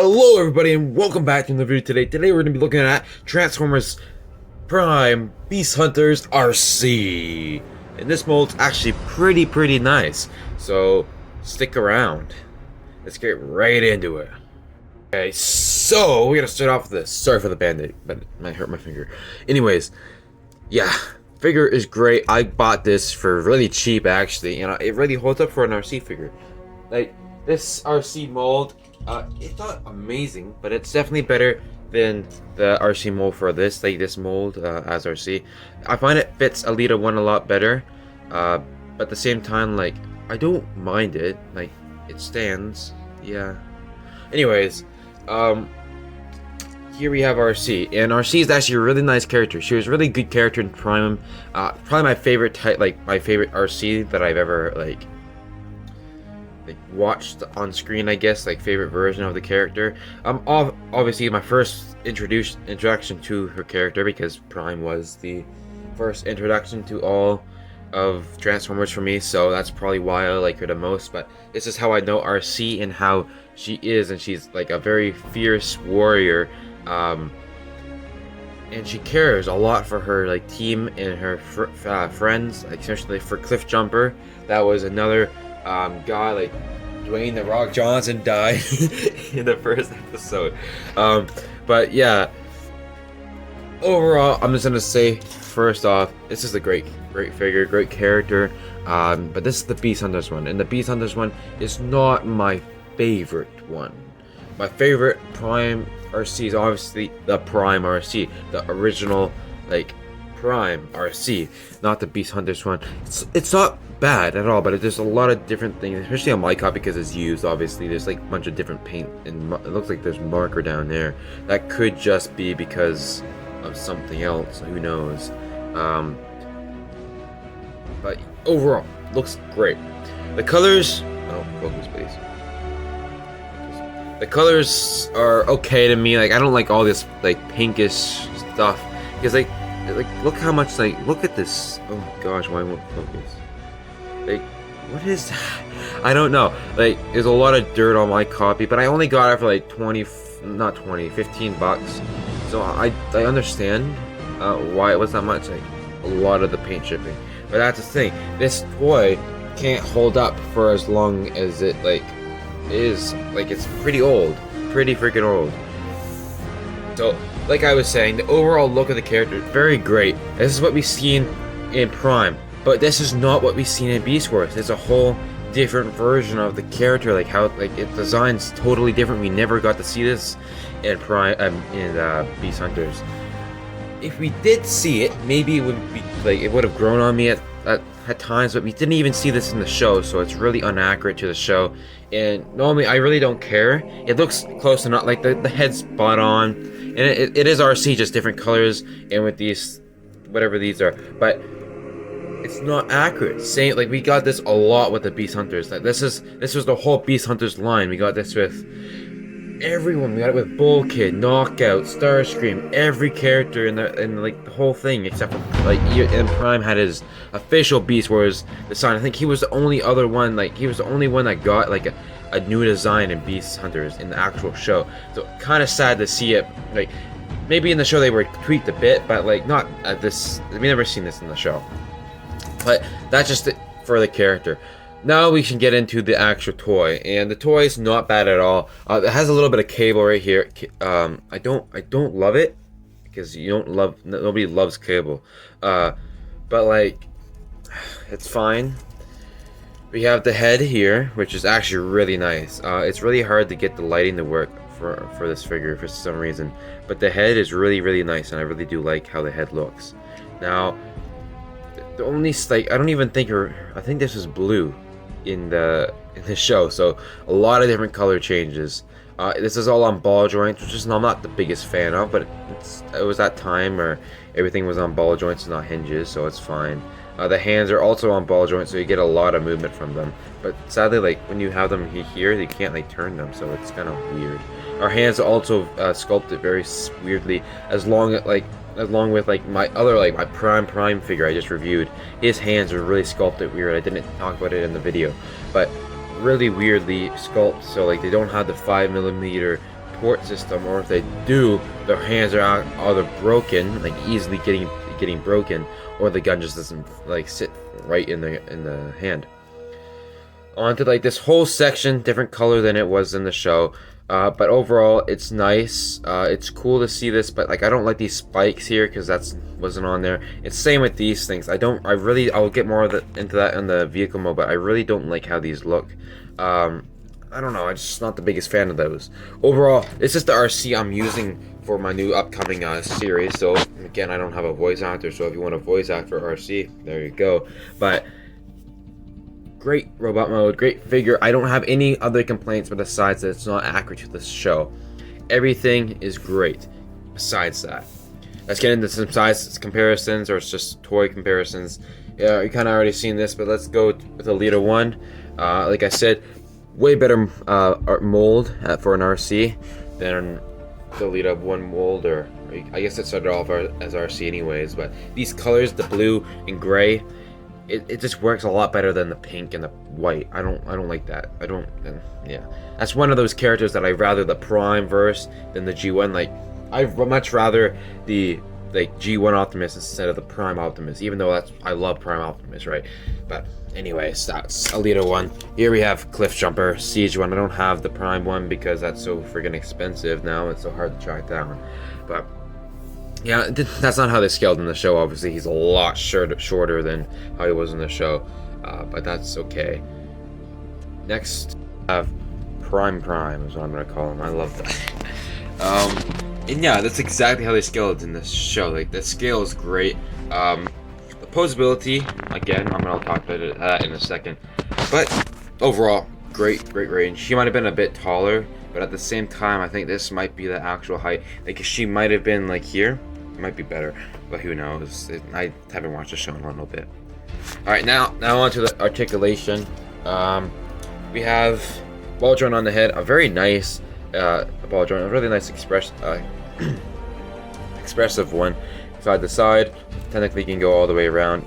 Hello everybody and welcome back to the video today. Today we're going to be looking at Transformers Prime Beast Hunters ARCEE. And this mold's actually pretty nice. So stick around. Let's get right into it. Okay, so we're going to start off with this. Sorry for the band-aid, but it might hurt my finger. Anyways, yeah, figure is great. I bought this for really cheap actually. You know, it really holds up for an ARCEE figure. Like, this ARCEE mold, it's not amazing, but it's definitely better than the ARCEE mold for this, like this mold as ARCEE. I find it fits Elita 1 a lot better, but at the same time, like, I don't mind it, like, it stands, yeah. Anyways, here we have ARCEE, and ARCEE is actually a really nice character. She was a really good character in Prime, probably my favorite type, like, my favorite ARCEE that I've ever, like watched on screen, I guess, like favorite version of the character. Obviously my first introduction to her character, because Prime was the first introduction to all of Transformers for me, so that's probably why I like her the most. But this is how I know ARCEE and how she is, and she's like a very fierce warrior, and she cares a lot for her like team and her friends, like especially for Cliff Jumper. That was another guy, like Dwayne "The Rock" Johnson died in the first episode. But yeah, overall, I'm just gonna say, first off, this is a great figure, great character. But this is the Beast Hunters one, and the Beast Hunters one is not my favorite one. My favorite Prime ARCEE is obviously the Prime ARCEE, the original, like, Prime ARCEE, not the Beast Hunters one. It's not bad at all, but there's a lot of different things, especially on my copy because it's used. Obviously, there's like a bunch of different paint, and it looks like there's marker down there. That could just be because of something else. Who knows? But overall, looks great. The colors. Oh, focus, please. The colors are okay to me. Like, I don't like all this like pinkish stuff because like look how much, like, look at this. Oh gosh, why won't focus? Like, what is that? I don't know. Like, there's a lot of dirt on my copy, but I only got it for like 15 bucks. So I understand why it was that much. Like, a lot of the paint shipping. But that's the thing. This toy can't hold up for as long as it like is. Like, it's pretty old, pretty freaking old. So, like I was saying, the overall look of the character is very great. This is what we've seen in Prime, but this is not what we've seen in Beast Wars. It's a whole different version of the character, like how, like, it designs totally different. We never got to see this in Prime, in Beast Hunters. If we did see it, maybe it would be like, it would have grown on me at times, but we didn't even see this in the show, so it's really inaccurate to the show. And normally I really don't care. It looks close enough, like the head's spot on, and it is ARCEE, just different colors, and with these, whatever these are, but it's not accurate. Saying, like, we got this a lot with the Beast Hunters. Like, this was the whole Beast Hunters line. We got this with everyone. We got it with Bull Kid, Knockout, Starscream, every character in like the whole thing, except for, like, and Prime had his official Beast Wars design. I think he was the only other one, like, he was the only one that got like a new design in Beast Hunters in the actual show. So kind of sad to see it. Like, maybe in the show they were tweaked a bit, but like not at this. We never seen this in the show. But that's just it for the character. Now we can get into the actual toy, and the toy is not bad at all. It has a little bit of cable right here. I don't love it, because nobody loves cable. But like, it's fine. We have the head here, which is actually really nice. It's really hard to get the lighting to work for this figure for some reason, but the head is really nice, and I really do like how the head looks. Now, the only, like, I don't even think I think this is blue in the show, so a lot of different color changes. This is all on ball joints, which is I'm not the biggest fan of, but it was that time where everything was on ball joints and not hinges, so it's fine. The hands are also on ball joints, so you get a lot of movement from them. But sadly, like, when you have them here, you can't like turn them, so it's kind of weird. Our hands are also sculpted very weirdly, along with like my other, like my Prime figure I just reviewed. His hands are really sculpted weird. I didn't talk about it in the video, but really weirdly sculpted. So like they don't have the 5mm support system, or if they do, their hands are either broken, like easily getting broken, or the gun just doesn't like sit right in the hand. On to like this whole section, different color than it was in the show. But overall, it's nice. It's cool to see this, but like I don't like these spikes here because that wasn't on there. It's same with these things. I'll get more into that in the vehicle mode, but I really don't like how these look. I don't know. I'm just not the biggest fan of those. Overall, this is the ARCEE I'm using for my new upcoming series. So again, I don't have a voice actor, so if you want a voice actor for ARCEE, there you go. But great robot mode, great figure. I don't have any other complaints but besides that it's not accurate to this show. Everything is great besides that. Let's get into some size comparisons, or it's just toy comparisons. Yeah, you kind of already seen this, but let's go with Alita 1. Like I said, way better mold for an ARCEE than the Alita 1 mold, or I guess it started off as ARCEE anyways, but these colors, the blue and gray, it just works a lot better than the pink and the white. I don't like that. Yeah. That's one of those characters that I'd rather the Prime verse than the G1. Like, I'd much rather the like G1 Optimus instead of the Prime Optimus, even though I love Prime Optimus, right? But anyways, that's Alita 1. Here we have Cliff Jumper, Siege 1. I don't have the Prime one because that's so friggin' expensive now. It's so hard to track down. But yeah, that's not how they scaled in the show. Obviously, he's a lot shorter than how he was in the show, but that's okay. Next, I have Prime is what I'm gonna call him. I love that. And yeah, that's exactly how they scaled in this show. Like, the scale is great. The posability, again, I'm gonna talk about that in a second. But overall, great range. She might have been a bit taller, but at the same time, I think this might be the actual height. Like, she might have been like here. It might be better, but who knows? I haven't watched the show in a little bit. All right, now on to the articulation. We have ball joint on the head, a very nice ball joint, a really nice expressive one, side to side. Technically, you can go all the way around.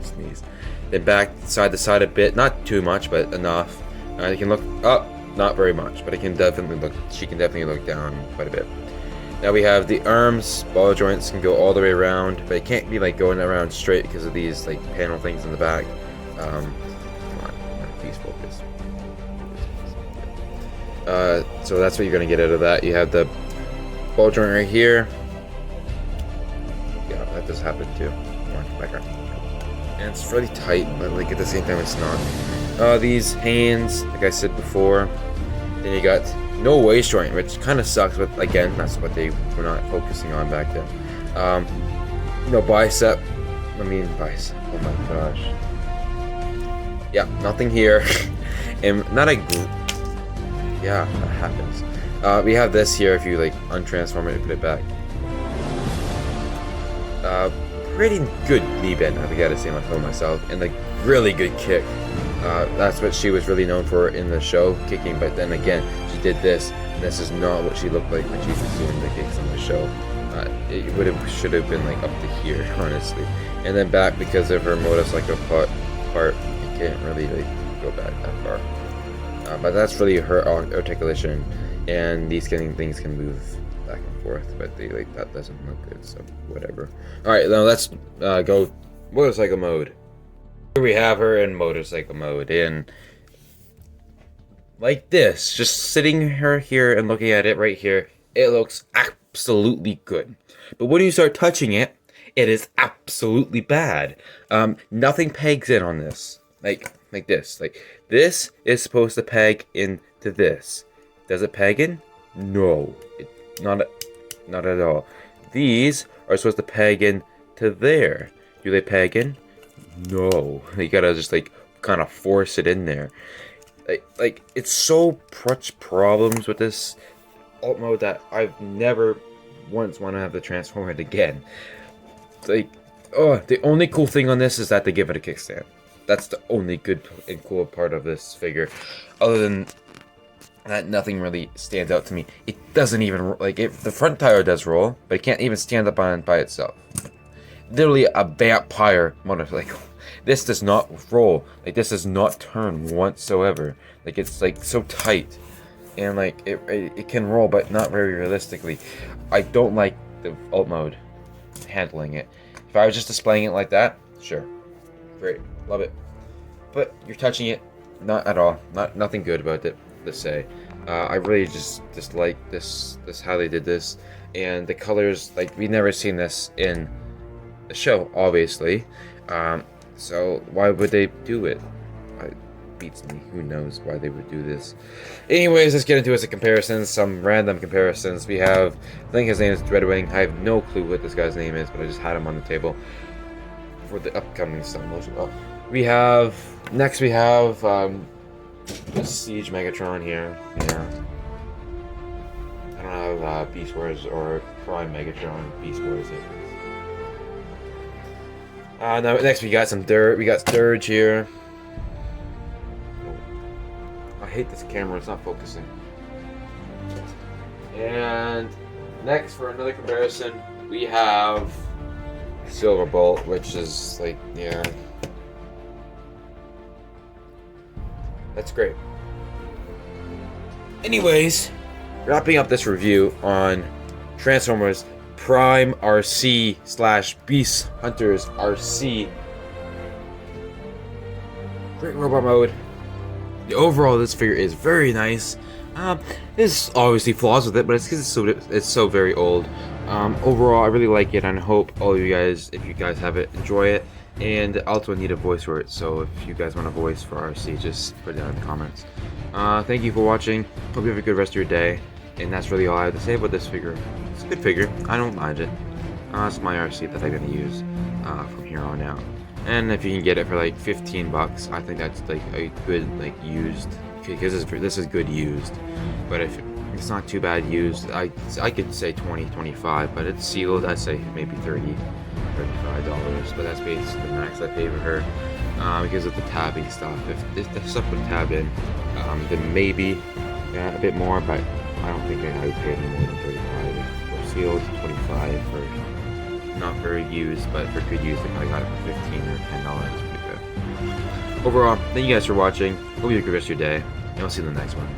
Sneeze. Then back side to side a bit, not too much, but enough. You can look up, not very much, but it can definitely look. She can definitely look down quite a bit. Now we have the arms, ball joints can go all the way around, but it can't be like going around straight because of these like panel things in the back. Come on, please focus. So that's what you're gonna get out of that. You have the ball joint right here. Yeah, that does happen too. Come on, back up. And it's really tight, but like at the same time, it's not. These hands, like I said before. Then you got no waist joint, which kind of sucks, but again, that's what they were not focusing on back then. No bicep. Bicep. Oh my gosh. Yeah, nothing here. And not a. Yeah, that happens. We have this here if you like untransform it and put it back. Pretty good knee bend, I gotta say myself, and like really good kick. That's what she was really known for in the show, kicking. But then again, she did this, and this is not what she looked like when she was doing the kicks in the show. It should have been like up to here, honestly. And then back because of her motorcycle part, it can't really like go back that far. But that's really her articulation, and these things can move back and forth, but that doesn't look good, so whatever. Alright, now let's go motorcycle mode. Here we have her in motorcycle mode, and like this, just sitting her here and looking at it right here, it looks absolutely good. But when you start touching it, it is absolutely bad. Nothing pegs in on this. Like this. Like, this is supposed to peg into this. Does it peg in? No. Not at all. These are supposed to peg in to there. Do they peg in? No. You gotta just like kind of force it in there. Like it's so much problems with this alt mode that I've never once want to have to transform it again. Like, oh, the only cool thing on this is that they give it a kickstand. That's the only good and cool part of this figure. Other than that, nothing really stands out to me. It doesn't even, like, the front tire does roll, but it can't even stand up on by itself. Literally a vampire motorcycle. This does not roll. Like, this does not turn whatsoever. Like, it's like so tight, and like it can roll, but not very realistically. I don't like the alt mode handling it. If I was just displaying it like that, sure, great, love it. But you're touching it, not at all. Nothing good about it to say. I really just dislike this how they did this, and the colors. Like, we've never seen this in the show, obviously. So why would they do it? It beats me. Who knows why they would do this? Anyways, let's get into it. Some comparisons, some random comparisons. We have, I think his name is Dreadwing. I have no clue what this guy's name is, but I just had him on the table for the upcoming stop motion. Next we have the Siege Megatron here. Yeah. I don't have Beast Wars or Prime Megatron Beast Wars here. Now next we got some dirt. We got Sturge here. I hate this camera, it's not focusing. And next, for another comparison, we have Silverbolt, which is like, yeah, that's great. Anyways, wrapping up this review on Transformers Prime ARCEE / Beast Hunters ARCEE. Great robot mode. The overall, this figure is very nice. There's obviously flaws with it, but it's because it's so very old. Overall, I really like it, and I hope all of you guys, if you guys have it, enjoy it. And I also need a voice for it, so if you guys want a voice for ARCEE, just put it down in the comments. Thank you for watching. Hope you have a good rest of your day. And that's really all I have to say about this figure. It's a good figure. I don't mind it. It's my RC that I'm going to use from here on out. And if you can get it for like 15 bucks, I think that's like a good like used, because this is good used. But if it's not too bad used, I could say 20, 25, but it's sealed. I'd say maybe 30, $35. But that's basically the max I pay for her because of the tabbing stuff. If the stuff would tab in, then maybe a bit more, but I don't think I would pay any more than 35 for sealed, 25 for not very used, but for good use, I probably got it for 15 or $10. Pretty good. Overall, thank you guys for watching. Hope you have a good rest of your day, and I'll see you in the next one.